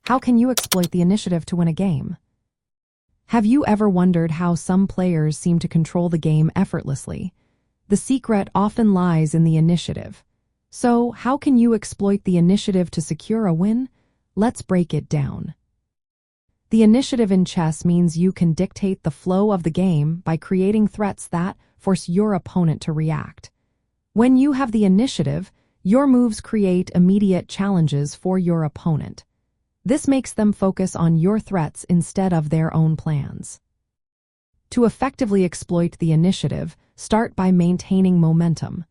How can you exploit the initiative to win a game? Have you ever wondered how some players seem to control the game effortlessly? The secret often lies in the initiative. So, how can you exploit the initiative to secure a win? Let's break it down. The initiative in chess means you can dictate the flow of the game by creating threats that force your opponent to react. When you have the initiative, your moves create immediate challenges for your opponent. This makes them focus on your threats instead of their own plans. To effectively exploit the initiative, start by maintaining momentum.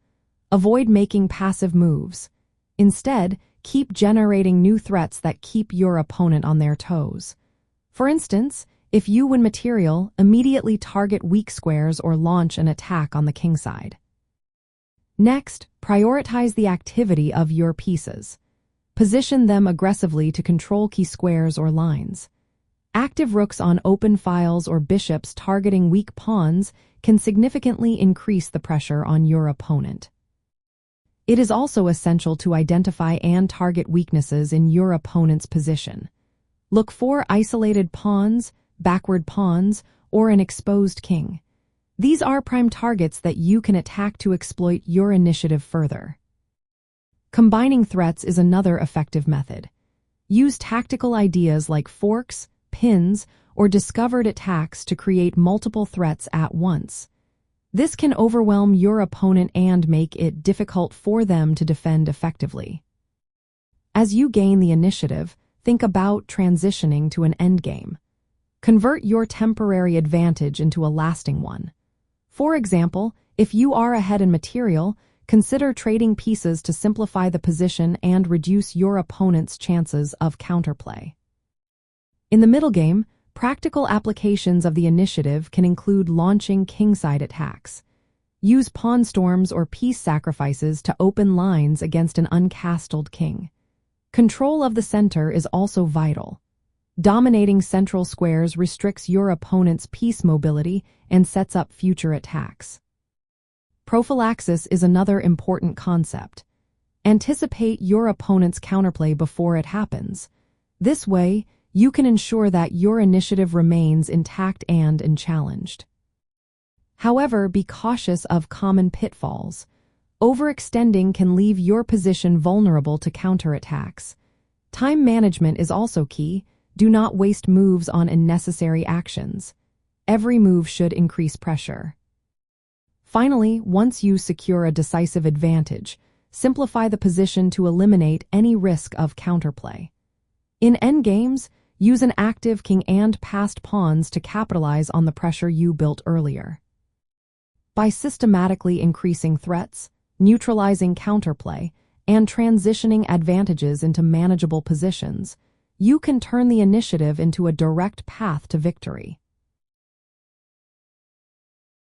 Avoid making passive moves. Instead, keep generating new threats that keep your opponent on their toes. For instance, if you win material, immediately target weak squares or launch an attack on the king side. Next, prioritize the activity of your pieces. Position them aggressively to control key squares or lines. Active rooks on open files or bishops targeting weak pawns can significantly increase the pressure on your opponent. It is also essential to identify and target weaknesses in your opponent's position. Look for isolated pawns, backward pawns, or an exposed king. These are prime targets that you can attack to exploit your initiative further. Combining threats is another effective method. Use tactical ideas like forks, pins, or discovered attacks to create multiple threats at once. This can overwhelm your opponent and make it difficult for them to defend effectively. As you gain the initiative, think about transitioning to an endgame. Convert your temporary advantage into a lasting one. For example, if you are ahead in material, consider trading pieces to simplify the position and reduce your opponent's chances of counterplay. In the middle game, practical applications of the initiative can include launching kingside attacks. Use pawn storms or piece sacrifices to open lines against an uncastled king. Control of the center is also vital. Dominating central squares restricts your opponent's piece mobility and sets up future attacks. Prophylaxis is another important concept. Anticipate your opponent's counterplay before it happens. This way, you can ensure that your initiative remains intact and unchallenged. However, be cautious of common pitfalls. Overextending can leave your position vulnerable to counterattacks. Time management is also key. Do not waste moves on unnecessary actions. Every move should increase pressure. Finally, once you secure a decisive advantage, simplify the position to eliminate any risk of counterplay. In endgames, use an active king and passed pawns to capitalize on the pressure you built earlier. By systematically increasing threats, neutralizing counterplay, and transitioning advantages into manageable positions, you can turn the initiative into a direct path to victory.